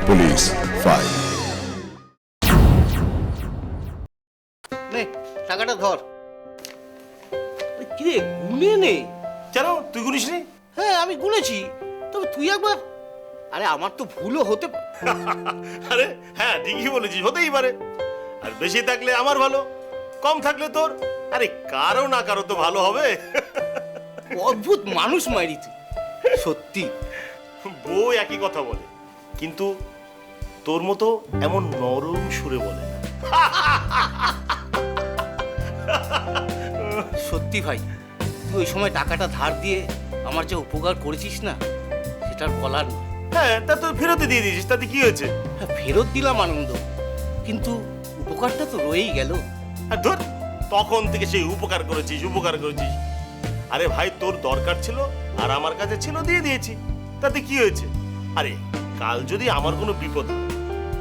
Police file. নে টাকাটা ধর। কিরে গুনে নে। কেন তুই গুনিস নি? হ্যাঁ আমি গুনেছি, তবে তুই একবার। আরে আমার তো ভুলও হতে আরে হ্যাঁ ঠিকই বলেছিস, হতেই পারে। আর বেশি থাকলে আমার ভালো, কম থাকলে তোর। আরে কারো না কারো তো ভালো হবে। অদ্ভুত মানুষ মাইরি তুই সত্যি। বউ একই কথা বলে, কিন্তু তোর মতো এমন নরম সুরে বলে না। সত্যি ভাই, তুই ওই সময় টাকাটা ধার দিয়ে আমার যে উপকার করেছিস না, সেটার বলার না। হ্যাঁ তা তুই ফেরতে দিয়ে দিয়েছিস, তাতে কি হয়েছে? হ্যাঁ ফেরত দিলাম আনন্দ, কিন্তু উপকারটা তো রয়েই গেল। আর ধর, তখন থেকে সেই উপকার করেছিস উপকার করেছিস। আরে ভাই তোর দরকার ছিল আর আমার কাছে ছিল, দিয়ে দিয়েছি, তাতে কি হয়েছে? আরে কাল যদি আমার কোনো বিপদ হয়,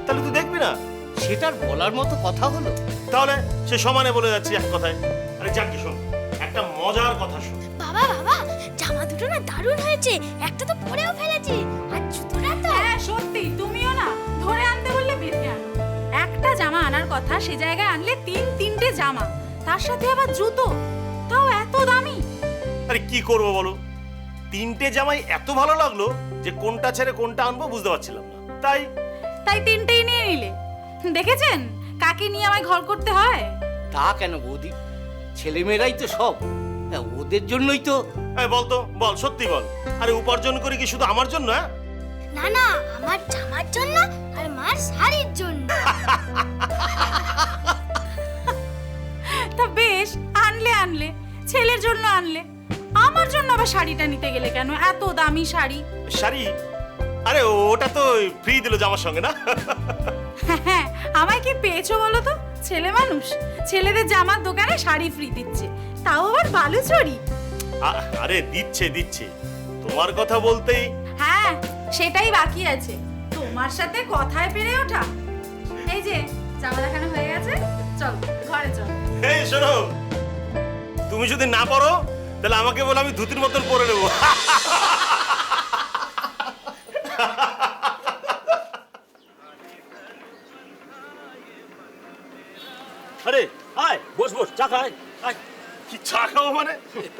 তাহলে তুই দেখবি না? সেটার বলার মতো কথা হলো? তাহলে সে সমানে বলে যাচ্ছি এক কথায়। আরে যাক কি শোন, একটা মজার কথা শোন। বাবা বাবা, জামা দুটো না দারুণ হয়েছে, একটা তো পরেও ফেলেছি, আর জুতোটা তো। হ্যাঁ সত্যি, তুমিও না ধরে আনতে বললে বেঁধে আনো। একটা জামা আনার কথা, সে জায়গায় আনলে তিনটে জামা, তার সাথে আবার জুতো, তাও এত দামি। আরে কি করবো বলো, তিনটে জামাই এত ভালো লাগলো যে কোনটা ছেড়ে কোনটা আনবো বুঝতে পারছিলাম না। তাই তিনটেই নিয়ে নিলে। দেখেছেন কাকে নিয়ে আমায় ঘর করতে হয়? তা কেন বৌদি, ছেলেমেয়েরাই তো সব। হ্যাঁ, ওদের জন্যই তো। এই বল তো, বল সত্যি বল। আরে উপার্জন করি কি শুধু আমার জন্য? হ্যাঁ না না, আমার জামার জন্য আর মার শাড়ির জন্য। তা বেশ, আনলে ছেলের জন্য আনলে, আমার জন্য আবার শাড়িটা নিতে গেলে কেন? এত দামি শাড়ি। শাড়ি? আরে ওটা তো ফ্রি দিল জামার সঙ্গে না? হ্যাঁ, আমায় কি পেয়েছো বলো তো? ছেলে মানুষ, ছেলেদের জামার দোকানে শাড়ি ফ্রি দিচ্ছে, তাও আবার বালুচরি। আরে দিচ্ছে দিচ্ছে, তোমার কথা বলতেই। হ্যাঁ সেটাই বাকি আছে, তোমার সাথে কথায় পেরে ওঠা। এই যে জামা দেখানো হয়ে গেছে, চল ঘরে চল। এই শোনো, তুমি যদি না পরো তাহলে আমাকে বলো, আমি ধুতির মতন পরে নেবো। আরে আয় বস বস, চা খাই আয়। কি চা খাবো মানে?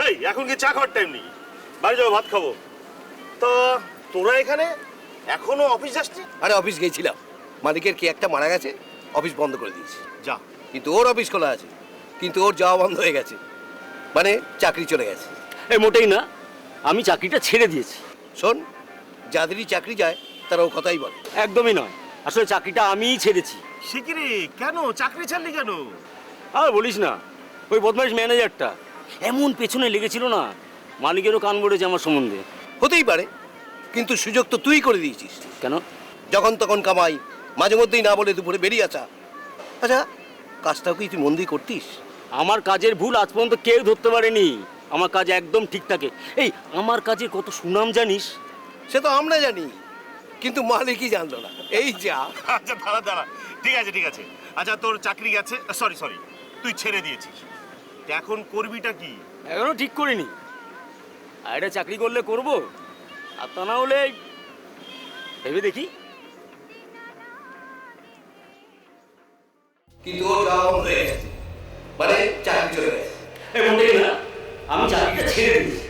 এই এখন কি চা খাওয়ার টাইম নেই, বাড়ি যাবো ভাত খাবো। তো তোরা এখানে এখনো অফিস যাসনি? আরে অফিস গেছিলাম, মালিকের কি একটা মারা গেছে, অফিস বন্ধ করে দিয়েছি। যা। কিন্তু ওর অফিস খোলা আছে, কিন্তু ওর যাওয়া বন্ধ হয়ে গেছে, মানে চাকরি চলে গেছে। এই মোটেই না, আমি চাকরিটা ছেড়ে দিয়েছি। শোন, যাদেরই চাকরি যায় তারা ও কথাই বলে। একদমই নয়, আসলে চাকরিটা আমিই ছেড়েছি। সে কি রে, কেন চাকরি ছাড়লি কেন? আর বলিস না, ওই বদমাইশ ম্যানেজারটা এমন পেছনে লেগেছিল না, মালিকেরও কান পড়েছে আমার সম্বন্ধে। হতেই পারে, কিন্তু সুযোগ তো তুই করে দিয়েছিস। কেন? যখন তখন কামাই, মাঝে মধ্যেই না বলে দুপুরে বেরিয়ে আসা। আচ্ছা, কাজটাও কি তুই মন দিয়ে করতিস? আমার কাজের ভুল আজ পর্যন্ত কেউ ধরতে পারেনি, আমার কাজ একদম ঠিক থাকে। এই আমার কাজের কত সুনাম জানিস? সে তো আমরা জানি, কিন্তু মালিকই জানতো না। এই যা। আচ্ছা দাঁড়া দাঁড়া, ঠিক আছে ঠিক আছে। আচ্ছা তোর চাকরি গেছে, সরি সরি, তুই ছেড়ে দিয়েছিস, এখন করবিটা কি? এখনো ঠিক করিনি। আর এটা চাকরি করলে করব, আর তা না হলে ভেবে দেখি। কিন্তু ওর যাওয়া বন্ধ হয়ে গেছে, মানে চাকরি চলে গেছে। মোটেই না, আমি চাকরিটা ছেড়ে দিই।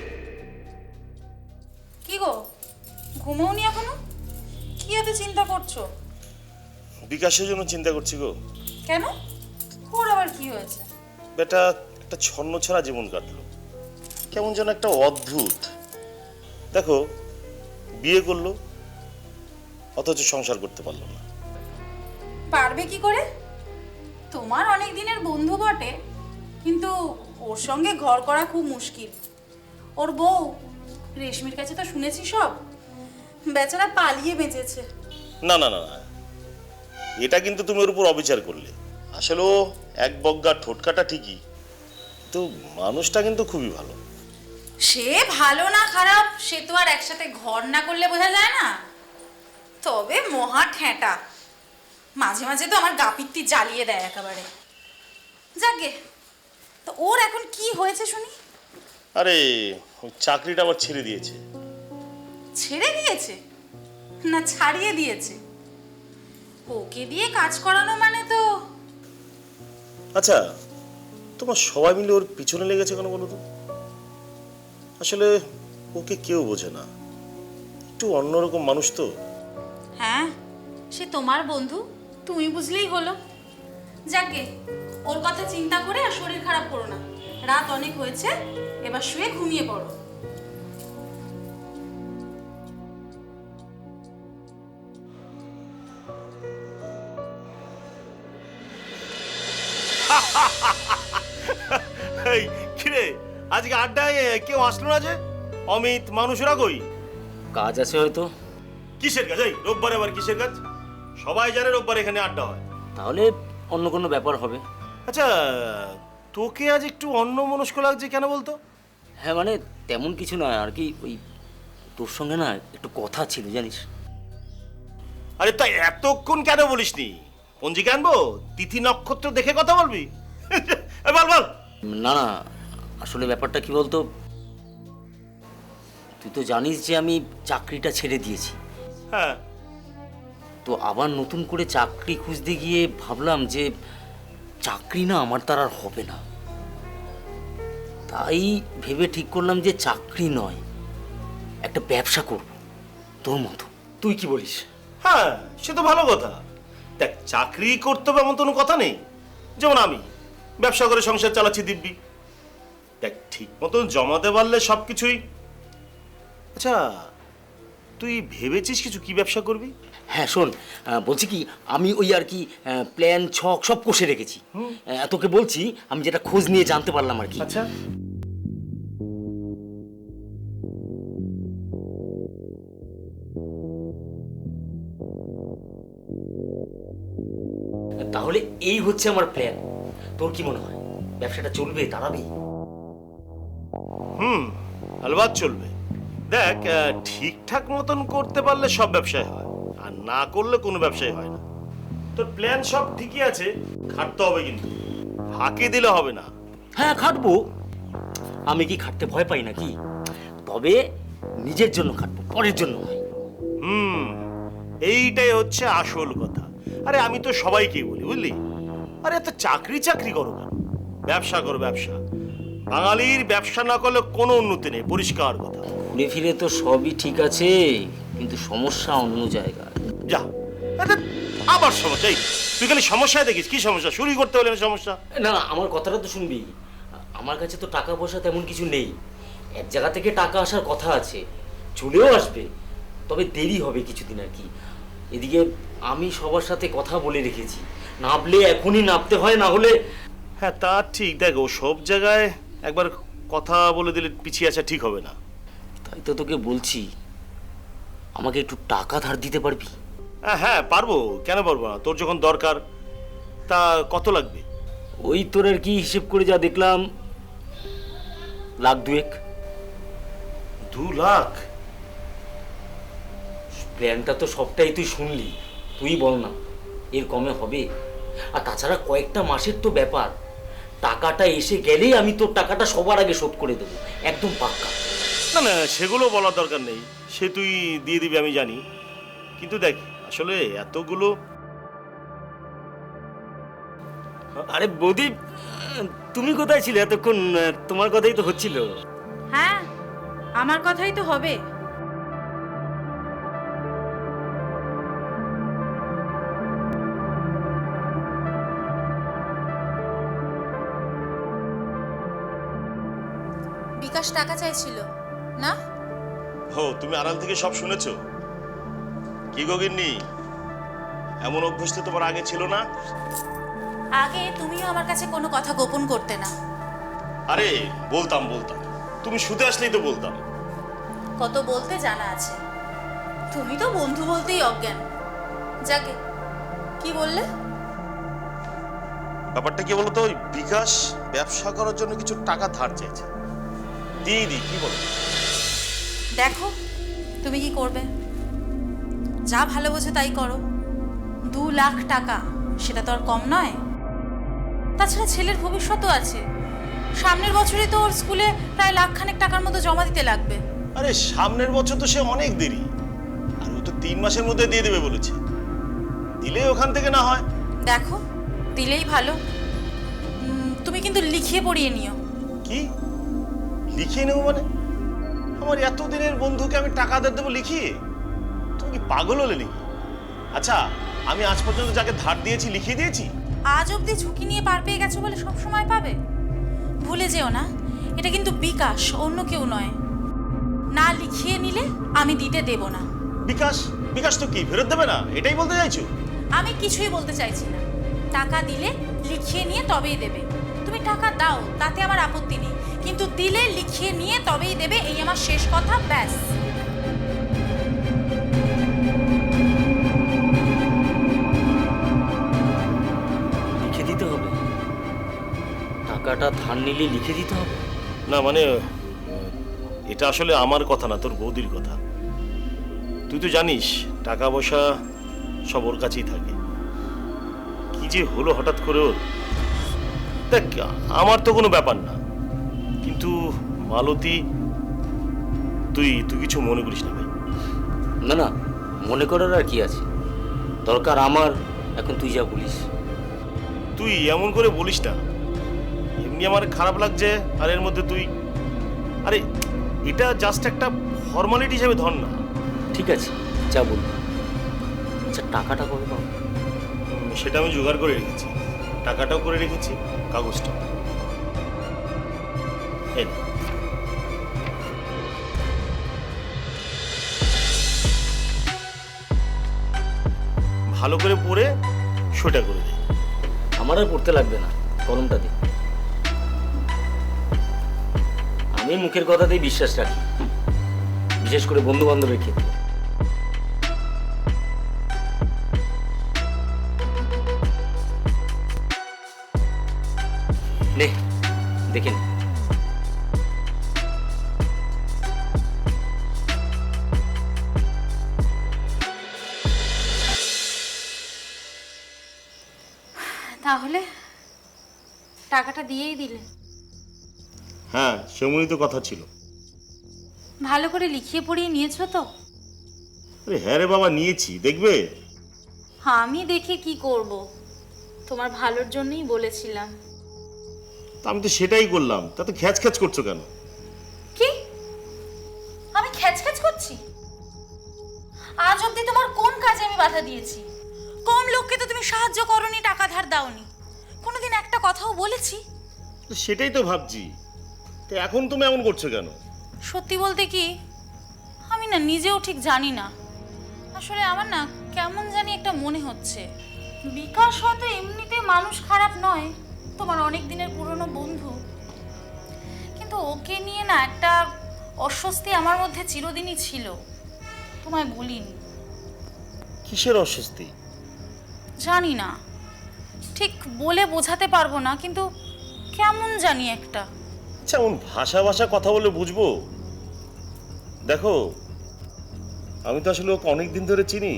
কি গো, ঘুমোওনি এখনো? কি এত চিন্তা করছো? বিকাশের জন্য চিন্তা করছি গো। কেন, ওর আবার কি হয়েছে? বেটা একটা ছন্ন ছাড়া জীবন কাটলো, কেমন যেন একটা অদ্ভুত। দেখো, বিয়ে করলো অথচ সংসার করতে পারলো না। পারবে কি করে? তোমার অনেক দিনের বন্ধু বটে, কিন্তু ওর সঙ্গে ঘর করা খুব মুশকিল। ওর বউ রেশমির কাছে তো শুনেছি সব, বেচারা পালিয়ে বেঁচেছে। না না না না, এটা কিন্তু তুমি ওর উপর অবিচার করলে। আসলে ও এক বজ্ঞা ঠোঁটকাটা ঠিকই, তো মানুষটা কিন্তু খুবই ভালো। সে ভালো না খারাপ সে তো আর একসাথে ঘর না করলে বোঝা যায় না। তবে মহা ঠেঁটা, মাঝে মাঝে তো আমার গাপিত্তি জ্বালিয়ে দেয় একেবারে। যাকে, তো ওর এখন কি হয়েছে শুনি? আরে ওই চাকরিটা আবার ছেড়ে দিয়েছে। ছেড়ে দিয়েছে না ছাড়িয়ে দিয়েছে? ওকে দিয়ে কাজ করানো মানে তো আচ্ছা, তোমার সবাই মিলে ওর পিছনে লেগেছে কেন বলো তো? আসলে ওকে কেউ বোঝে না, একটু অন্যরকম মানুষ তো। হ্যাঁ, সে তোমার বন্ধু, তুমি বুঝলেই হলো। যাকে ওর কথা চিন্তা করে আর শরীর খারাপ করো না। রাত অনেক হয়েছে, এবার শুয়ে ঘুমিয়ে পড়ো। এই কিরে, আজকে আড্ডায় কেউ আসলো না যে? অমিত, মানুষরা কই? কাজ আছে হয়তো। কিসের কাজ? এই রোববারে আবার কিসের কাজ? সবাই জানে রোববার এখানে আড্ডা হয়। তাহলে অন্য কোনো ব্যাপার হবে। আচ্ছা, তোকে আজ একটু অন্যমনস্ক লাগছে কেন বলতো? হ্যাঁ মানে তেমন কিছু নয় আর কি, ওই তোর সঙ্গে না একটু কথা ছিল জানিস। আরে তাই এতক্ষণ কেন বলিসনি? পঞ্জিকা আনবো, তিথি নক্ষত্র দেখে কথা বলবি? বল বল। না না, আসলে ব্যাপারটা কি বলতো, তুই তো জানিস যে আমি চাকরিটা ছেড়ে দিয়েছি। হ্যাঁ, তো আবার নতুন করে চাকরি খুঁজতে গিয়ে ভাবলাম যে চাকরি না আমার তার আর হবে না। তাই ভেবে ঠিক করলাম যে চাকরি নয়, একটা ব্যবসা করব তোর মতো। তুই কি বলিস? হ্যাঁ, সে তো ভালো কথা। দেখ, চাকরি করতে হবে এমন কোনো কথা নেই। যেমন আমি ব্যবসা করে সংসার চালাচ্ছি দিব্যি। দেখ, ঠিক মতন জমাতে পারলে সব কিছুই। আচ্ছা, তুই ভেবেছিস কিছু, কি ব্যবসা করবি? হ্যাঁ শোন, বলছি কি, আমি ওই আর কি প্ল্যান ছক সব কষে রেখেছি। তোকে বলছি, আমি যেটা খোঁজ নিয়ে জানতে পারলাম আর কি। আচ্ছা, তাহলে এই হচ্ছে আমার প্ল্যান। তোর কি মনে হয় ব্যবসাটা চলবে, দাঁড়াবে? আলবাত চলবে। দেখ, ঠিকঠাক মতন করতে পারলে সব ব্যবসায় হয়, আর না করলে কোনো ব্যবসায় হয় না। তোর প্ল্যান সব ঠিকই আছে, খাটতে হবে কিন্তু, ফাঁকি দিলে হবে না। হ্যাঁ খাটবো, আমি কি খাটতে ভয় পাই নাকি? তবে নিজের জন্য খাটবো, পরের জন্য নয়। এইটাই হচ্ছে আসল কথা। আরে আমি তো সবাইকেই বলি, বুঝলি, আরে এত চাকরি চাকরি করো কেন? ব্যবসা করো, ব্যবসা। বাঙালির ব্যবসা না করলে কোনো উন্নতি নেই, পরিষ্কার কথা। ঘুরে ফিরে তো সবই ঠিক আছে, কিন্তু সমস্যা অন্য জায়গায়। যা, আরে আবার সমস্যা। এই তুই খালি সমস্যায় দেখিস। কি সমস্যা? শুরু করতে হলে না সমস্যা? না না, আমার কথাটা তো শুনবি। আমার কাছে তো টাকা পয়সা তেমন কিছু নেই। এক জায়গা থেকে টাকা আসার কথা আছে, চলেও আসবে, তবে দেরি হবে কিছুদিন আর কি। এদিকে আমি সবার সাথে কথা বলে রেখেছি, নামলে এখনই নামতে হয়, না হলে। হ্যাঁ, তা ঠিক। দেখ, ও সব জায়গায় একবার কথা বলে দিলে পিছিয়ে আসা ঠিক হবে না। তাই তো তোকে বলছি, আমাকে একটু টাকা ধার দিতে পারবি? হ্যাঁ, পারবো, কেন পারবো না? তোর যখন দরকার, তা কত লাগবে? ওই তোর আর কি হিসেব করে যা দেখলাম, 1,02,000। 2 লাখ? প্ল্যানটা তো সবটাই তুই শুনলি, তুই বল না এর কমে হবে? আর তাছাড়া কয়েকটা মাসের তো ব্যাপার, টাকাটা এসে গেলেই আমি তোর টাকাটা সবার আগে শোধ করে দেবো, একদম পাক্কা। না না, সেগুলো বলার দরকার নেই, সে তুই দিয়ে দিবি আমি জানি। কিন্তু দেখ, আসলে এতগুলো। আরে বৌদি, তুমি কোথায় ছিলে এতক্ষণ? তোমার কথাই তো হচ্ছিল। হ্যাঁ, আমার কথাই তো হবে। বিকাশ টাকা চাইছিল না? তুমি আড়াল থেকে সব শুনেছো? কি গো গিন্নি, এমন অভ্যেস তো তোমার আগে ছিল না? আগে তুমিও আমার কাছে কোনো কথা গোপন করতে না। আরে বলতাম, তুমি শুতে আসলেই তো বলতাম। কত বলতে জানা আছে, তুমি তো বন্ধু বলতেই অজ্ঞান। যাকে কি বললে? ব্যাপারটা কি বলতো, ওই বিকাশ ব্যবসা করার জন্য কিছু টাকা ধার চেয়েছে। দিদি কি বলো? দেখো তুমি কি করবে, যা ভালো বোঝো তাই করো। 2 লাখ টাকা, সেটা তো আর কম নয়। তাছাড়া ছেলের ভবিষ্যৎও আছে, সামনের বছরই তো ওর স্কুলে প্রায় 1,00,000 টাকার মতো জমা দিতে লাগবে। আরে সামনের বছর তো সে অনেক দেরি, আর ও তো 3 মাসের মধ্যে দিয়ে দেবে বলেছে। দিলে ওখান থেকে না হয়। দেখো, দিলেই ভালো। তুমি কিন্তু লিখিয়ে পড়িয়ে নিও। কি লিখিয়ে নেবো মানে? আমার এতদিনের বন্ধুকে আমি টাকা দেবো লিখিয়ে? তুমি কি পাগল হলে নাকি? আচ্ছা, আমি আজ পর্যন্ত যাকে ধার দিয়েছি লিখিয়ে দিয়েছি? আজ অবধি ঝুঁকি নিয়ে পার পেয়ে গেছো বলে সব সময় পাবে? ভুলে যেও না, এটা কিন্তু বিকাশ, অন্য কেউ নয়। না লিখিয়ে নিলে আমি দিতে দেব না। বিকাশ? বিকাশ তো কি ফেরত দেবে না, এটাই বলতে চাইছো? আমি কিছুই বলতে চাইছি না। টাকা দিলে লিখিয়ে নিয়ে তবেই দেবে। তুমি টাকা দাও, তাতে আমার আপত্তি নেই, কিন্তু দিলে লিখিয়ে নিয়ে তবেই দেবে, এই আমার শেষ কথা, ব্যাস। লিখে দিতে হবে? টাকাটা ধার নিলে লিখে দিতে হবে? না মানে এটা আসলে আমার কথা না, তোর বৌদির কথা। তুই তো জানিস টাকা পয়সা সব ওর কাছেই থাকে। কি যে হলো হঠাৎ করে ওর। দেখ, আমার তো কোনো ব্যাপার না, কিন্তু মালতী, তুই কিছু মনে করিস না ভাই। না না, মনে করার আর কি আছে? দরকার আমার, এখন তুই যা বলিস। তুই এমন করে বলিস না, এমনি আমার খারাপ লাগছে। আর এর মধ্যে তুই, আরে এটা জাস্ট একটা ফর্মালিটি হিসেবে ধর না। ঠিক আছে, যা বলবি। আচ্ছা, টাকাটা কবে পাবো? সেটা আমি জোগাড় করে রেখেছি, টাকাটাও করে রেখেছি, কাগজটা। এই নে। ভালো করে পড়ে সোটা করে দে। আমার আর পড়তে লাগবে না, কলমটা দে। আমি মুখের কথাতেই বিশ্বাস রাখি, বিশেষ করে বন্ধু বান্ধবের ক্ষেত্রে। নে, দেখে নে। তাহলে টাকাটা দিয়েই দিলে? হ্যাঁ, সেমনই তো কথা ছিল। ভালো করে লিখিয়ে পড়িয়ে নিয়েছো তো? আরে হ্যাঁ রে বাবা, নিয়েছি, দেখবে। আমি দেখে কি করব? তোমার ভালোর জন্যই বলেছিলাম। তা আমি তো সেটাই করলাম, তাতে খ্যাচ খ্যাচ করছো কেন? কি? আমি খ্যাচখ্যাচ করছি? আজ অবধি তোমার কোন কাজে আমি বাধা দিয়েছি? কম লোককে তো তুমি সাহায্য করনি, টাকা ধার দাওনি, কোনোদিন একটা কথাও বলেছি? তো সেটাই তো ভাবছি, তো এখন তুমি এমন করছো কেন? সত্যি বলতে কি, আমি না নিজেও ঠিক জানি না। আসলে আমার না কেমন জানি একটা মনে হচ্ছে, বিকাশ হয়তো এমনিতে মানুষ খারাপ নয়, তোমার অনেক দিনের পুরনো বন্ধু, কিন্তু ওকে নিয়ে না একটা অস্বস্তি আমার মধ্যে চিরদিনই ছিল। তোমায় বলিনি। কিসের অস্বস্তি? জানি না, ঠিক বলে বোঝাতে পারবো না, কিন্তু কেমন জানি একটা। আচ্ছা, এমন ভাষা ভাষা কথা বলে বুঝবো? দেখো, আমি তো আসলে ওকে অনেক দিন ধরে চিনি,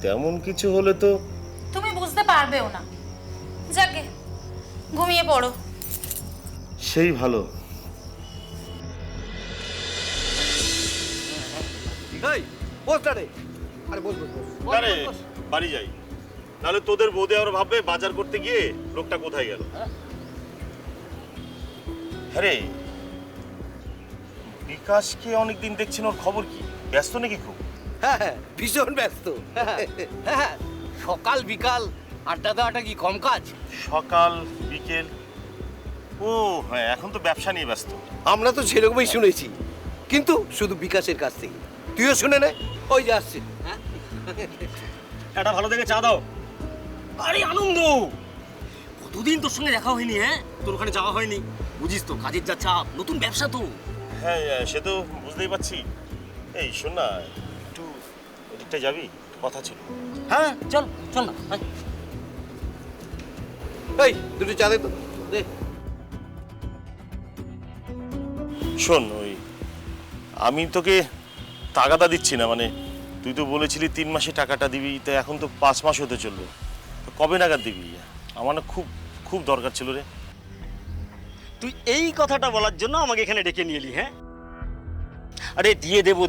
তেমন কিছু হলে তো। তুমি বুঝতে পারবেও না। যাকে, ঘুমিয়ে পড়ো। সেই ভালো। এই বসটারে, আরে বস বস বস। আরে বাড়ি যাই, নাহলে তোদের বৌদি আবার ভাববে বাজার করতে গিয়ে লোকটা কোথায় গেল। আরে বিকাশকে অনেকদিন দেখছেন, ওর খবর কি? ব্যস্ত নাকি খুব? হ্যাঁ হ্যাঁ, ভীষণ ব্যস্ত। হ্যাঁ, সকাল বিকাল আড্ডা দেওয়াটা কি কম কাজ? সকাল বিকেল, ও হ্যাঁ, এখন তো ব্যবসা নিয়ে ব্যস্ত। আমরা তো সেরকমই শুনেছি, কিন্তু শুধু বিকাশের কাছ থেকে। তুইও শুনে নে, ওই যে আসছে। একটা ভালো দেখে চা দাও। আরে আনন্দ, কতদিন তোর সঙ্গে দেখা হয়নি। হ্যাঁ, তোর ওখানে যাওয়া হয়নি, বুঝিস তো কাজের যা চাপ, নতুন ব্যবসা তো। হ্যাঁ সে তো বুঝতেই পারছি। এই শোন না, একটু ওদিকটা যাবি? কথা ছিল। হ্যাঁ, চল চল না। আয়। এই দুটো চা দে তো, দে। শোন, ওই আমি তোকে তাগাদা দিচ্ছি না, মানে তুই তো বলেছিলি 3 মাসে টাকাটা দিবি, তো এখন তো 5 মাস হতে চললো, তো কবে নাগাদ দিবি? আমার না খুব খুব দরকার ছিল রে। তুই এই কথাটা বলার জন্য আমাকে এখানে ডেকে নিয়ে এলি? হ্যাঁ, আরে দিয়ে দেবো,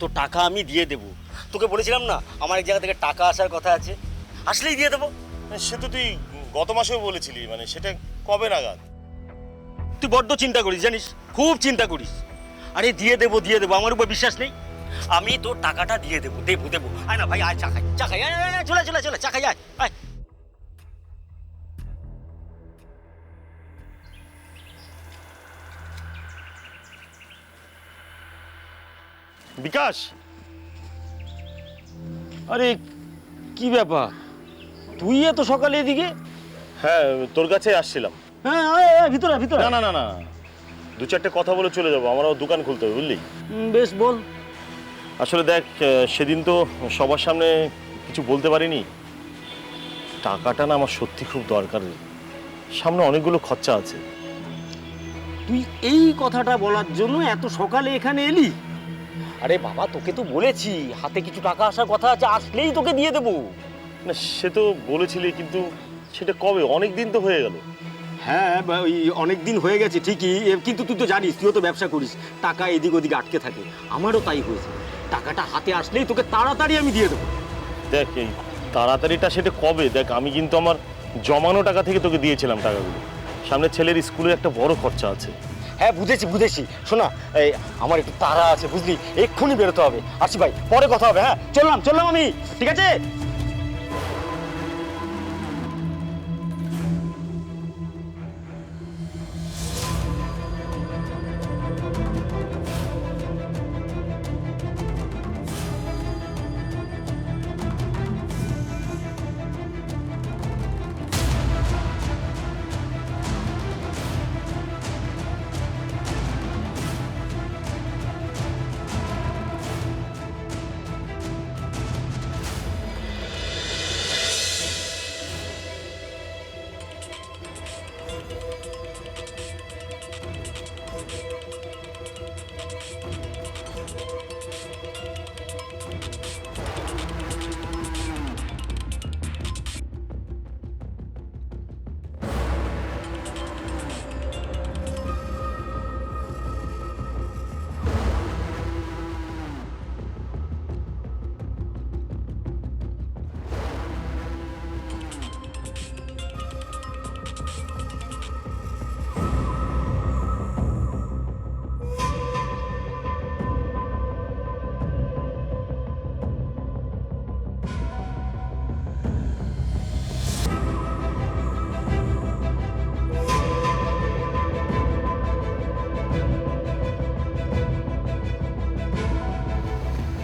তোর টাকা আমি দিয়ে দেবো। তোকে বলেছিলাম না আমার এক জায়গা থেকে টাকা আসার কথা আছে, আসলেই দিয়ে দেবো। সে তো তুই গত মাসেও বলেছিলি, মানে সেটা কবে নাগাদ? তুই বড্ড চিন্তা করিস জানিস, খুব চিন্তা করিস। আরে দিয়ে দেবো, আমার উপর বিশ্বাস নেই? আমি তোর টাকাটা দিয়ে দেবো। আয় না ভাই, আয় চা খাই, আয়, আয়, আয়, চলে চা খাই, আয়। বিকাশ, আরে কি ব্যাপার, তুই এত সকালে এদিকে? হ্যাঁ তোর কাছে আসছিলাম। হ্যাঁ, ভিতরে। না না, দু চারটে কথা বলে চলে যাবো, আমারও দোকান খুলতে হবে বুঝলি। বেশ বল। আসলে দেখ, সেদিন তো সবার সামনে কিছু বলতে পারিনি। টাকাটা না আমার সত্যি খুব দরকার, সামনে অনেকগুলো খরচা আছে। তুই এই কথাটা বলার জন্য এত সকালে এখানে এলি? আরে বাবা, তোকে তো বলেছি হাতে কিছু টাকা আসার কথা আছে, আসলেই তোকে দিয়ে দেবো। না সে তো বলেছিলি, কিন্তু সেটা কবে? অনেক দিন তো হয়ে গেল। হ্যাঁ, ওই অনেক দিন হয়ে গেছে ঠিকই, কিন্তু তুই তো জানিস, তুইও তো ব্যবসা করিস, টাকা এদিক ওদিকে আটকে থাকে। আমারও তাই হয়েছে। টাকাটা হাতে আসলেই তোকে তাড়াতাড়ি আমি দিয়ে দেবো। দেখ এই তাড়াতাড়িটা সেটা কবে? দেখ আমি কিন্তু আমার জমানো টাকা থেকে তোকে দিয়েছিলাম টাকাগুলো। সামনে ছেলের স্কুলের একটা বড় খরচা আছে। হ্যাঁ বুঝেছি। শোনা, এই আমার একটু তাড়া আছে বুঝলি, এক্ষুনি বেরোতে হবে। আসি ভাই, পরে কথা হবে। হ্যাঁ, চললাম আমি, ঠিক আছে?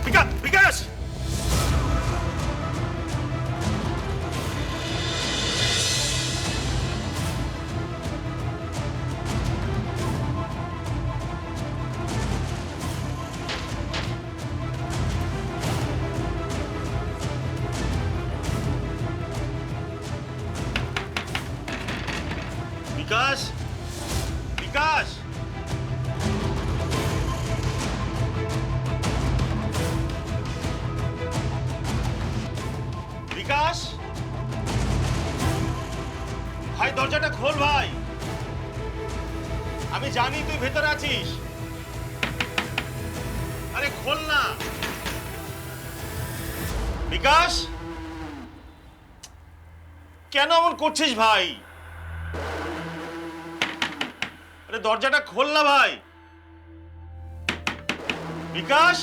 বিকাশ, বিকাশ, বিকাশ, বিকাশ, ভাই দরজাটা খোল ভাই, আমি জানি তুই ভেতরে আছিস। আরে খোল না বিকাশ, কেন এমন করছিস ভাই? আরে দরজাটা খোল না ভাই। বিকাশ,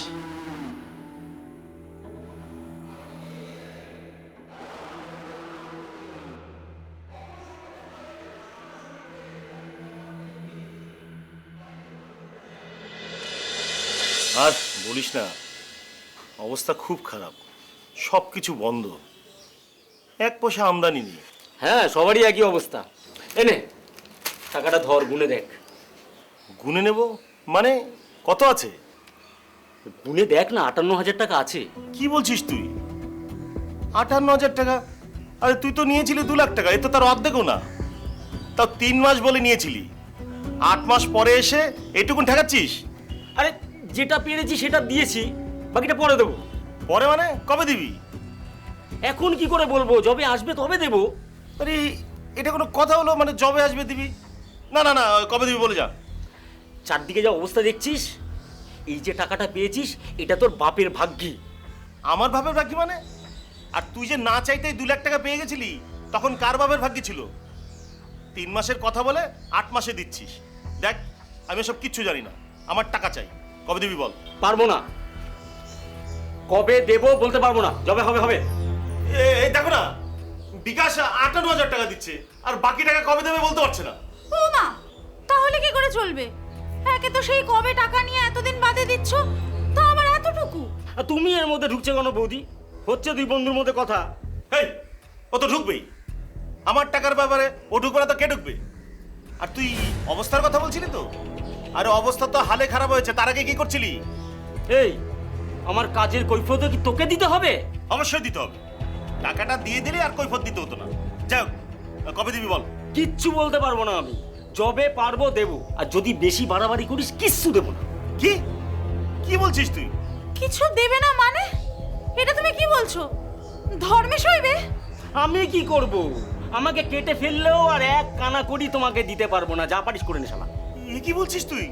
আর বলিস না, অবস্থা খুব খারাপ, সব কিছু বন্ধ, এক পয়সা আমদানি নেই। হ্যাঁ, সবারই একই অবস্থা। এনে টাকাটা ধর, গুনে দেখ। গুনে নেব মানে? কত আছে? গুনে দেখ না, 58,000 টাকা আছে। কি বলছিস তুই? 58,000 টাকা? আরে তুই তো নিয়েছিলি 2 লাখ টাকা, এ তো তার অর্ধেকও না। তাও 3 মাস বলে নিয়েছিলি, 8 মাস পরে এসে এইটুকুন ঠেকাচ্ছিস। আরে যেটা পেরেছি সেটা দিয়েছি, বাকিটা পরে দেবো। পরে মানে কবে দিবি? এখন কি করে বলবো? যবে আসবে তবে দেবো। আরে এটা কোনো কথা হলো? মানে জবে আসবে দিবি? না না না, কবে দিবি বলে যা। চারদিকে যা অবস্থা দেখছিস, এই যে টাকাটা পেয়েছিস এটা তোর বাপের ভাগ্যি। আমার ভাবের বাকি মানে? আর তুই যে না চাইতেই 2 লাখ টাকা পেয়ে গেছিলি, তখন কার বাপের ভাগ্যে ছিল? 3 মাসের কথা বলে 8 মাসে দিচ্ছিস। দেখ, আমি সব কিচ্ছু জানি না, আমার টাকা চাই। কবে দিবি বল? পারবো না। কবে দেবো বলতে পারবো না, যবে হবে হবে। এই দেখো না, বিকাশ 58,000 টাকা দিচ্ছে, আর বাকি টাকা কবে দেবে বলতে পারছে না। ও মা, তাহলে কি করে চলবে? একে তো সেই কবে টাকা নিয়ে এতদিন বাদে দিচ্ছ, তা আবার এতটুকু। আর তুমি এর মধ্যে ঢুকছে কেন বৌদি? হচ্ছে 2 বন্ধুর মধ্যে কথা। হেই, ও তো ঢুকবেই। আমার টাকার ব্যাপারে ও ঢুকবে না তো কে ঢুকবে? আর তুই অবস্থার কথা বলছিলি তো? আরে অবস্থা তো হালে খারাপ হয়েছে, তার আগে কি করছিলি? এই, আমার কাজের কৈফিয়ত কি তোকে দিতে হবে? অবশ্যই দিতে হবে। টাকাটা দিয়ে দিলে আর কৈফিয়ত দিতে হতো না। যাই হোক, কবে দিবি বল? কিচ্ছু বলতে পারবো না আমি। যবে পারবো দেবো, আর যদি বেশি বাড়াবাড়ি করিস কিচ্ছু দেবো না। কি কি বলছিস তুই? কিছু দেবে না মানে? এটা তুমি কি বলছো? ধর্মেশ হইবে? আমি কি করব? আমাকে কেটে ফেললেও আর 1 কানা করি তোমাকে দিতে পারবো না। যা পারিস করে নে শালা। এ কি বলছিস তুই?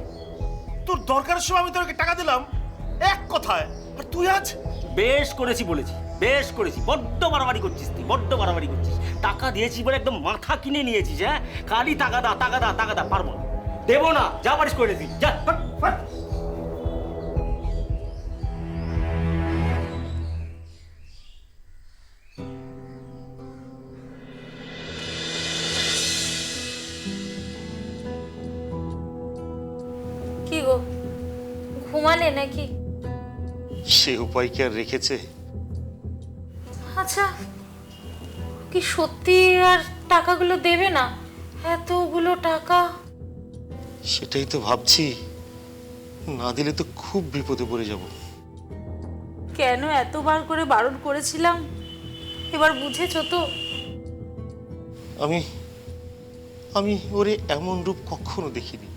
তোর দরকারের সময় আমি তোকে টাকা দিলাম এক কথায়, আর তুই আজ? বেশ করেছি বলেছি, বেশ করেছি। বড্ড বাড়াবাড়ি করছিস তুই, বড্ড বাড়াবাড়ি করছিস। টাকা দিয়েছি বলে একদম মাথা কিনে নিয়েছিস। হ্যাঁ, খালি টাকা দা টাকা দা টাকা দা। পারবো না, দেবো না। যা পারিস করে দিস, যা ফট, ফট। কি গো, ঘুমালে নাকি? সে উপায় কি আর রেখেছে? আচ্ছা, কি সত্যি আর টাকাগুলো দেবে না? এতগুলো টাকা। সেটাই তো ভাবছি, না দিলে তো খুব বিপদে পড়ে যাব। কেন এতবার করে বারণ করেছিলাম, এবার বুঝেছো তো? আমি আমি ওরে এমন রূপ কখনো দেখিনি।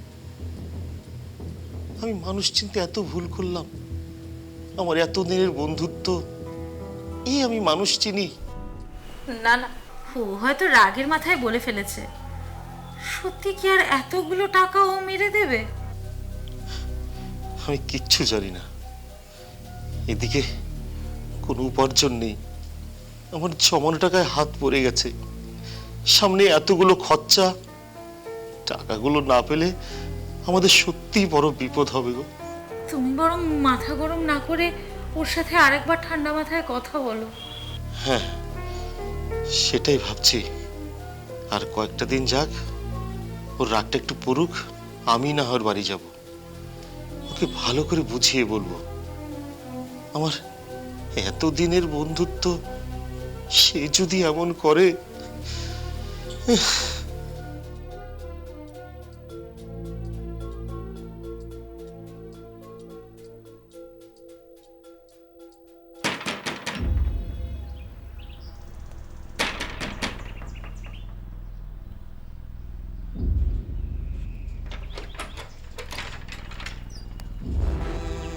আমি মানুষ চিনতে এত ভুল করলাম। আমার এতদিনের বন্ধুত্ব, এই আমি মানুষ চিনি? না না, ও হয়তো রাগের মাথায় বলে ফেলেছে। সত্যি কি আর এতগুলো টাকা ও মেরে দেবে? আমি কিচ্ছু জানি না। এদিকে কোনো উপার্জন নেই, আমার জমানো টাকায় হাত পড়ে গেছে। সামনে এতগুলো খরচা, টাকাগুলো না পেলে আমাদের সত্যিই বড় বিপদ হবে গো। তুমি বরং মাথা গরম না করে ওর সাথে আরেকবার ঠান্ডা মাথায় কথা বলো। হ্যাঁ, সেটাই ভাবছি। আর কয়েকটা দিন যাক, ওর রাগটা একটু পড়ুক, আমি না ওর বাড়ি যাব। ওকে ভালো করে বুঝিয়ে বলবো, আমার এতদিনের বন্ধুত্ব সে যদি এমন করে।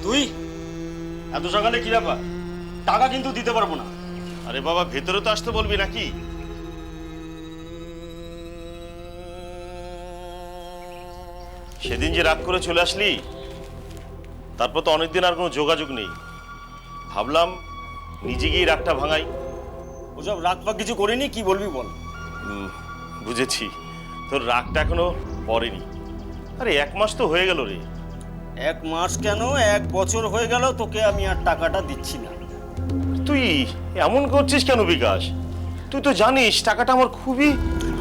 তুই এত সকালে কি ব্যাপার? টাকা কিন্তু দিতে পারবো না। আরে বাবা, ভেতরে তো আসতে বলবি নাকি? সেদিন যে রাগ করে চলে আসলি, তারপর তো অনেকদিন আর কোনো যোগাযোগ নেই। ভাবলাম নিজে গিয়ে রাগটা ভাঙাই। ওসব রাগ ফাগ কিছু করিনি, কি বলবি বল। বুঝেছি, তোর রাগটা এখনো পড়েনি। আরে 1 মাস তো হয়ে গেল রে। 1 মাস কেন, 1 বছর হয়ে গেল তোকে আমি আর টাকাটা দিচ্ছি না। তুই এমন করছিস কেন বিকাশ? তুই তো জানিস টাকাটা আমার খুবই।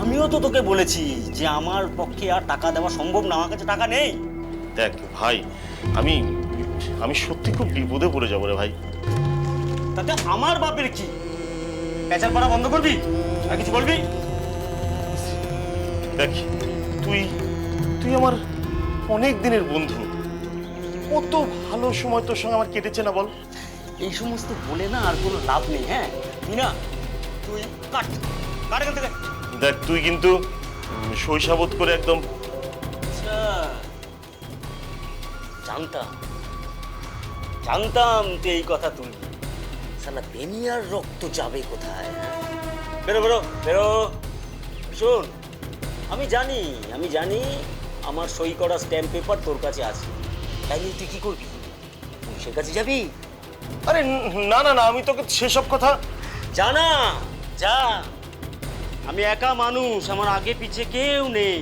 আমিও তো তোকে বলেছি যে আমার পক্ষে আর টাকা দেওয়া সম্ভব না, আমার কাছে টাকা নেই। দেখ ভাই, আমি আমি সত্যি খুব বিপদে পড়ে যাবো রে ভাই। তাতে আমার বাপের কি? পেঁচার পাড়া বন্ধ করবি আর কিছু বলবি? দেখ, তুই তুই আমার অনেক দিনের বন্ধু। কত ভালো সময় তোর সঙ্গে আমার কেটেছে না বল? এই সমস্ত বলে না আর কোনো লাভ নেই। হ্যাঁ, মিনা তুই কাট কাট এখান থেকে। দেখ, তুই কিন্তু শৈশাবোধ করে একদম। আচ্ছা, জানতাম জানতাম তুই এই কথা তুলবি। সালা বেনিয়ার রক্ত যাবে কোথায়? বেরো বেরো বেরো। শোন, আমি জানি আমার সই করা স্ট্যাম্প পেপার তোর কাছে আছে। তাই নিয়ে তুই কি করবি? পুলিশের কাছে যাবি? আরে না না না, আমি তোকে সেসব কথা। জানা যা। আমি একা মানুষ, আমার আগে পিছে কেউ নেই।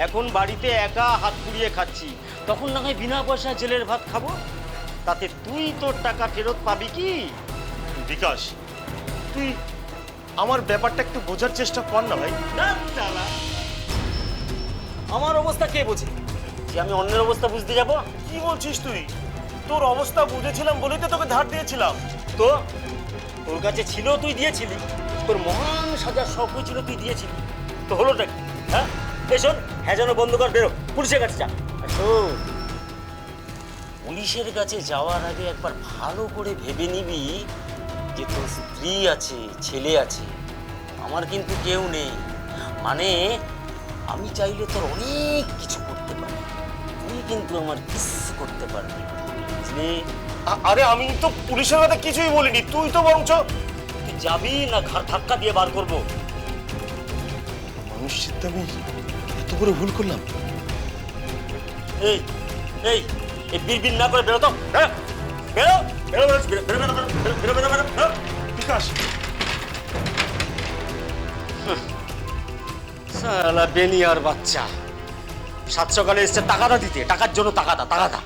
এখন বাড়িতে একা হাত পুড়িয়ে খাচ্ছি, তখন না হয় বিনা পয়সা জেলের ভাত খাবো। তাতে তুই তোর টাকা ফেরত পাবি কি? বিকাশ, তুই আমার ব্যাপারটা একটু বোঝার চেষ্টা কর না ভাই। না শালা, আমার অবস্থা কে বোঝে যে আমি অন্যের অবস্থা বুঝতে যাব? কি বলছিস তুই? তোর অবস্থা বুঝেছিলাম বলেই তো তোকে ধার দিয়েছিলাম। তো তোর কাছে ছিল, তুই দিয়েছিলি। তোর মহান সাজার শখ হয়েছিল, তুই দিয়েছিলি। তো হলোটা কি? হ্যাঁ শোন, হ্যাঁ যেন বন্ধ কর, বেরো, পুলিশের কাছে যা। আর শোন, পুলিশের কাছে যাওয়ার আগে একবার ভালো করে ভেবে নিবি যে তোর স্ত্রী আছে, ছেলে আছে, আমার কিন্তু কেউ নেই। মানে আমি চাইলে তোর অনেক কিছু করতে পারি, তুই কিন্তু আমার কিছু করতে পারবি না, বুঝলি? আরে আমি তো পুলিশের কথা কিছুই বলিনি, তুই তো বরঞ্চ। তুই যাবি না ঘাড় ধাক্কা দিয়ে বার করবো? মানুষের তো আমি এত বড় ভুল করলাম। এই এই এই বিড়বিড় না করে বেরো তো, বেরো বেরো বেরো বেরো বেরো বেরো বেরো বেরো বেরো। বিকাশ, শালা বেনিয়ার বাচ্চা, সাত সকালে এসছে টাকাটা দিতে, টাকার জন্য টাকাটা টাকাটা।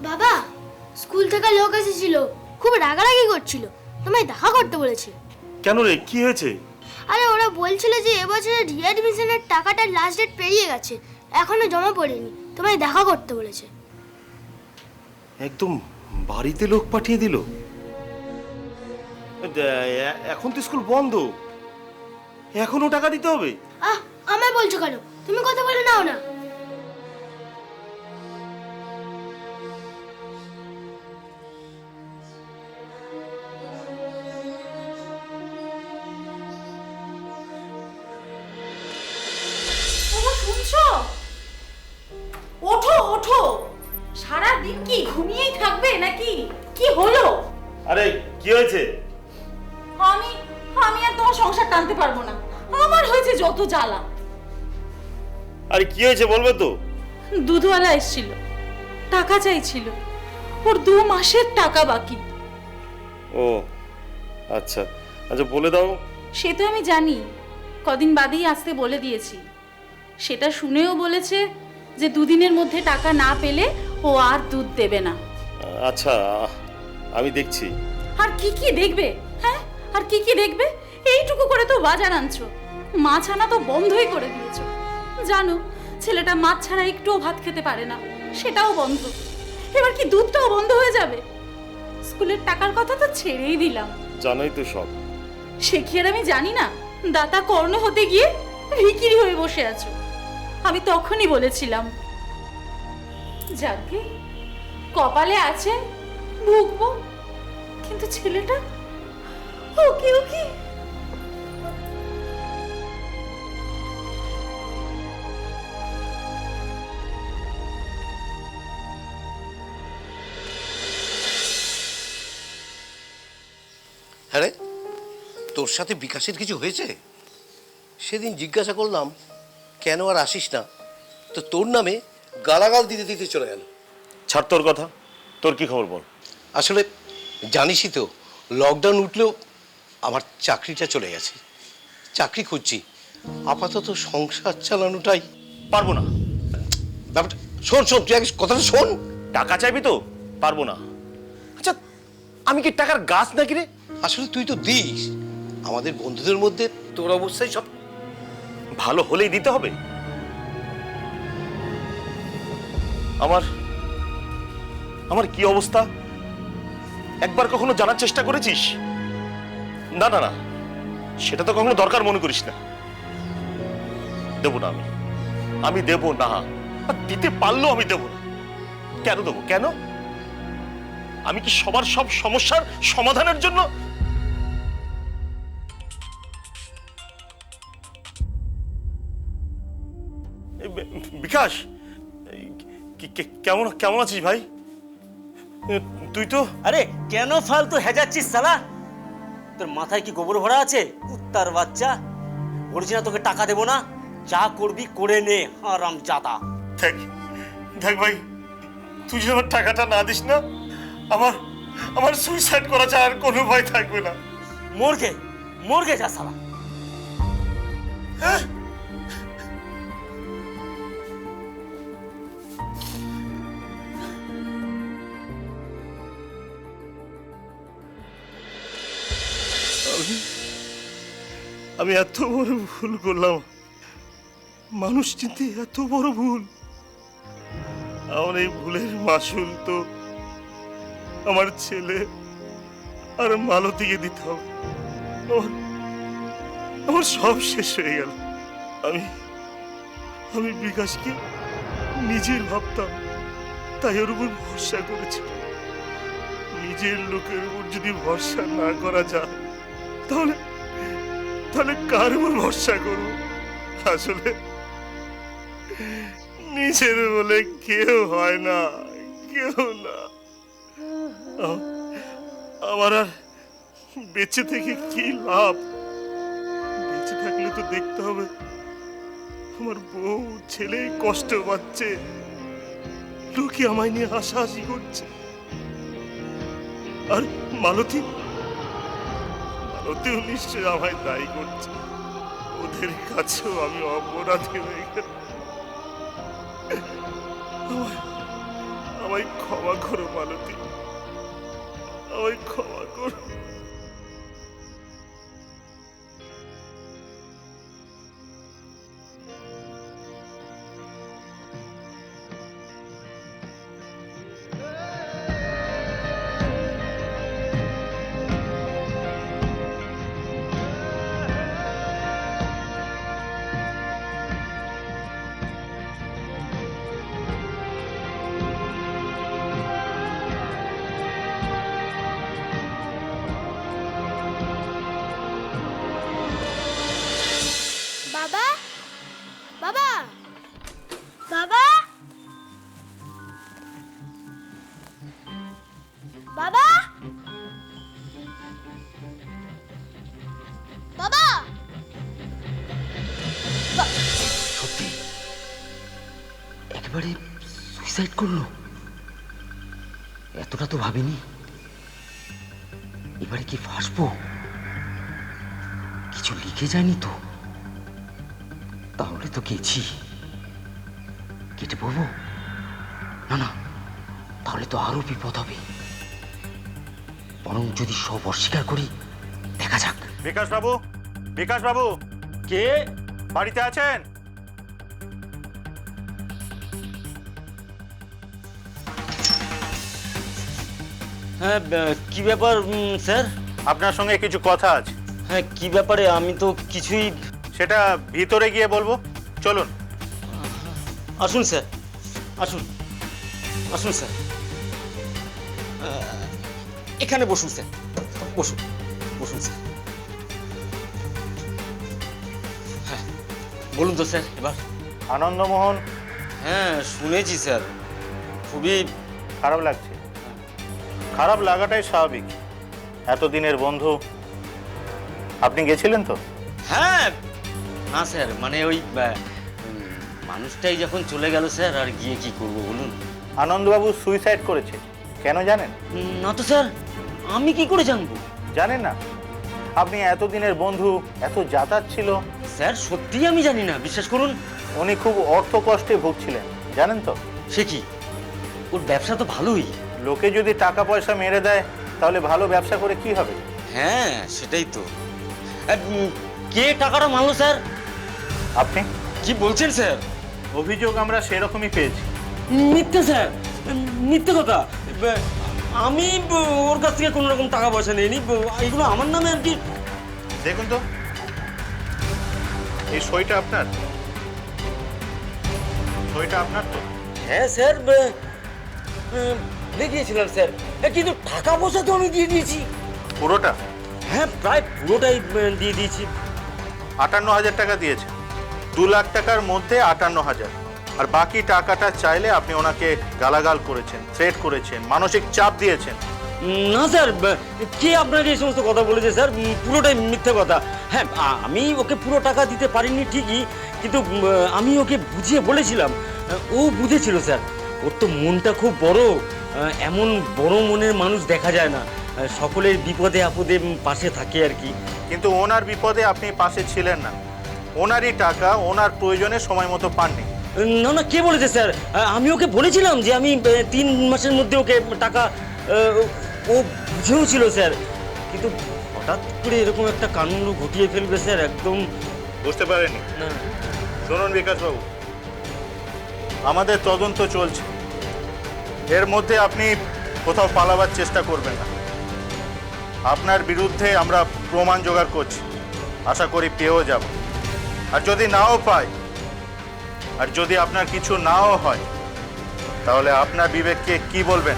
বাবা, স্কুল থেকে লোক এসেছিল, খুব রাগারাগি করছিল, তোমায় দেখা করতে বলেছে। কেন রে, কি হয়েছে? আরে ওরা বলছিল যে এবছরের রিঅ্যাডমিশনের টাকাটা লাস্ট ডেট পেরিয়ে গেছে, এখনো জমা পড়েনি, তোমায় দেখা করতে বলেছে। একদম বাড়িতে লোক পাঠিয়ে দিল? এখন তো স্কুল বন্ধ, এখনো টাকা দিতে হবে? আমায় বলছো কেন? তুমি কথা বলে নাও না। ওগো, শুনছো? ওঠো ওঠো, সারাদিন কি ঘুমিয়েই থাকবে নাকি? কি হলো? আরে কি হয়েছে? আমি আমি আর তোমার সংসার টানতে পারবো না, আমার হয়েছে যত জ্বালা। আরে কি হয়েছে বলবে তো? দুধওয়ালা এসেছিল, টাকা চাইছিল, ওর 2 মাসের টাকা বাকি। ও আচ্ছা আচ্ছা, বলে দাও। সে তো আমি জানি, কদিন বাদেই আসতে বলে দিয়েছি। সেটা শুনেও বলেছে যে 2 দিনের মধ্যে টাকা না পেলে ও আর দুধ দেবে না। আচ্ছা, আমি দেখছি। আর কি কি দেখবে? হ্যাঁ, আর কি কি দেখবে? এইটুকু করে তো বাজার আনছো, মাছ আনা তো বন্ধই করে দিয়েছো। জানো ছেলেটা মাছ ছাড়া একটুও ভাত খেতে পারে না, সেটাও বন্ধ। এবার কি দুধটাও বন্ধ হয়ে যাবে? স্কুলের টাকার কথা তো ছেড়েই দিলাম। জানোই তো সব। সে কি আর আমি জানি না? দাতা কর্ণ হতে গিয়ে ভিখিরি হয়ে বসে আছো। আমি তখনই বলেছিলাম, যাকে কপালে আছে ভুগবো, কিন্তু ছেলেটা ওকে ওকে। হ্যাঁ রে, তোর সাথে বিকাশের কিছু হয়েছে? সেদিন জিজ্ঞাসা করলাম কেন আর আসিস না, তো তোর নামে গালাগাল দিতে দিতে চলে গেল। ছাড় তোর কথা, তোর কি খবর বল। আসলে জানিসই তো, লকডাউন উঠলেও আমার চাকরিটা চলে গেছে, চাকরি খুঁজছি। আপাতত সংসার চালানোটাই পারবো না। ব্যাপারটা শোন শোন, তুই আগে কথাটা শোন। টাকা চাইবি তো? পারবো না। আচ্ছা, আমি কি টাকার গাছ নাকি রে? আসলে তুই তো দিস, আমাদের বন্ধুদের মধ্যে তোর অবস্থাই সব ভালো হলেই দিতে হবে। আমার আমার কি অবস্থা একবার কখনো জানার চেষ্টা করেছিস? না না না, সেটা তো কখনো দরকার মনে করিস না। দেবো না, আমি দেবো না। আর দিতে পারলেও আমি দেবো না। কেন দেবো? কেন? আমি কি সবার সব সমস্যার সমাধানের জন্য? বিকাশ, কেমন কেমন আছিস ভাই? তুই তো আরে কেন ফালতু হেজাচ্ছিস শালা? তোর মাথায় কি গোবর ভরা আছে? কুত্তার বাচ্চা, বলছি না তোকে টাকা দেবো না? যা করবি করে নে, আরাম জাদা। দেখ দেখ ভাই, তুই যদি আমার টাকাটা না দিস না, আমার আমার সুইসাইড করা ছাড়া আর কোনো ভয় থাকবে না। মরগে যা সালা। হ্যাঁ? আমি এত বড় ভুল করলাম, মানুষ চিনতে এত বড় ভুল। আমার এই ভুলের মাসুল তো আমার ছেলে আর মালতীকে দিতে হবে। আমার সব শেষ হয়ে গেল। আমি বিকাশকে নিজের ভাবতাম, তাই ওর উপর ভরসা করেছি। নিজের লোকের উপর যদি ভরসা না করা যায়, তাহলে তাহলে কার উপর ভরসা করব? আসলে নিজের বলে কেউ হয় না, কেউ না। আমার আর বেঁচে থেকে কি লাভ? বেঁচে থাকলে তো দেখতে হবে আমার বউ ছেলে কষ্ট পাচ্ছে, লোকে আমায় নিয়ে হাসাহাসি করছে। আর মালতীও নিশ্চয় আমায় দায়ী করছে। ওদের কাছেও আমি অপরাধী হয়ে গেলাম। আমায় ক্ষমা করো মালতী, আমায় ক্ষমা করো। বাবা, বাবা, বাবা, বাবা, বাবা। সত্যি একেবারে সুইসাইড করলো? এতটা তো ভাবিনি। এবারে কি ফাঁসবো? কিছু লিখে যায়নি তো? তাহলে তো গেছি, কেটে পড়বো না। না, তাহলে তো আরো বিপদ হবে। বরং যদি সব অস্বীকার করি, দেখা যাক। বিকাশ বাবু, কে? বাড়িতে আছেন? হ্যাঁ, কি ব্যাপার স্যার? আপনার সঙ্গে কিছু কথা আছে। হ্যাঁ, কি ব্যাপারে? আমি তো কিছুই। সেটা ভিতরে গিয়ে বলবো, চলুন। আসুন স্যার, আসুন স্যার। এখানে বসুন স্যার, বসুন স্যার। হ্যাঁ, বলুন তো স্যার এবার। আনন্দমোহন, হ্যাঁ, শুনেছি স্যার। খুবই খারাপ লাগছে। খারাপ লাগাটাই স্বাভাবিক, এতদিনের বন্ধু। আপনি গেছিলেন তো? হ্যাঁ, না স্যার, মানে ওই মানুষটাই যখন চলে গেল স্যার, আর গিয়ে কি করব বলুন? আনন্দবাবু সুইসাইড করেছে, কেন জানেন? না তো স্যার, আমি কি করে জানবো? জানেন না? আপনি এতদিনের বন্ধু, এত যাতায়াত ছিল। স্যার, সত্যিই আমি জানি না, বিশ্বাস করুন। উনি খুব অর্থ কষ্টে ভুগছিলেন, জানেন তো? সে কি? ওর ব্যবসা তো ভালোই। লোকে যদি টাকা পয়সা মেরে দেয়, তাহলে ভালো ব্যবসা করে কি হবে? হ্যাঁ, সেটাই তো। কে টাকাটা মারলো স্যার? আপনি? কি বলছেন স্যার? অভিযোগ আমরা সেরকমই পেয়েছি। মিথ্যে স্যার, মিথ্যে কথা। আমি ওর কাছ থেকে কোনো রকম টাকা পয়সা নেইনি। এগুলো আমার নামে আর কি। দেখুন তো, এই সইটা আপনার? সইটা আপনার তো? হ্যাঁ স্যার, দেখিয়েছিলাম স্যার, কিন্তু টাকা পয়সা তো আমি দিয়ে দিয়েছি। পুরোটা? হ্যাঁ, প্রায় পুরোটাই দিয়ে দিয়েছি। 58,000 টাকা দিয়েছে। 2 লাখ টাকার মধ্যে 58,000, আর বাকি টাকাটা চাইলে আপনি ওনাকে গালাগাল করেছেন, থ্রেট করেছেন, মানসিক চাপ দিয়েছেন। না স্যার, কে আপনাকে এই সমস্ত কথা বলেছে স্যার? পুরোটাই মিথ্যে কথা। হ্যাঁ, আমি ওকে পুরো টাকা দিতে পারিনি ঠিকই, কিন্তু আমি ওকে বুঝিয়ে বলেছিলাম, ও বুঝেছিল স্যার। ওর তো মনটা খুব বড়, এমন বড় মনের মানুষ দেখা যায় না, সকলের বিপদে আপদে পাশে থাকে আর কি। কিন্তু ওনার বিপদে আপনি পাশে ছিলেন না, ওনারই টাকা ওনার প্রয়োজনে সময় মতো পাননি। না না, কে বলেছে স্যার? আমি ওকে বলেছিলাম যে আমি 3 মাসের মধ্যে ওকে টাকা, ও বুঝেও ছিল স্যার, কিন্তু হঠাৎ করে এরকম একটা কাণ্ড ঘটিয়ে ফেলবে স্যার, একদম বুঝতে পারেনি? না। শুনুন বিকাশবাবু, আমাদের তদন্ত চলছে, এর মধ্যে আপনি কোথাও পালাবার চেষ্টা করবেন না। আপনার বিরুদ্ধে আমরা প্রমাণ জোগাড় করছি, আশা করি পেয়েও যাব। আর যদি নাও পাই, আর যদি আপনার কিছু নাও হয়, তাহলে আপনার বিবেককে কি বলবেন?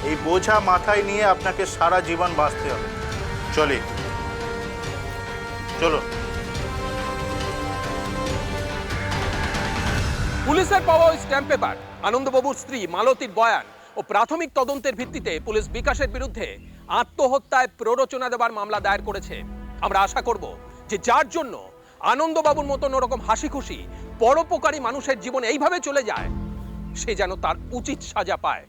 এই বোঝা মাথায় নিয়ে আপনাকে সারা জীবন বাঁচতে হবে। চলি, চলো। পুলিশের পাওয়া ওই স্ট্যাম্প পেপার, আনন্দবাবুর স্ত্রী মালতীর বয়ান ও প্রাথমিক তদন্তের ভিত্তিতে পুলিশ বিকাশের বিরুদ্ধে আত্মহত্যায় প্ররোচনা দেওয়ার মামলা দায়ের করেছে। আমরা আশা করব যে যার জন্য আনন্দবাবুর মতন ওরকম হাসি খুশি পরোপকারী মানুষের জীবন এইভাবে চলে যায়, সে যেন তার উচিত সাজা পায়।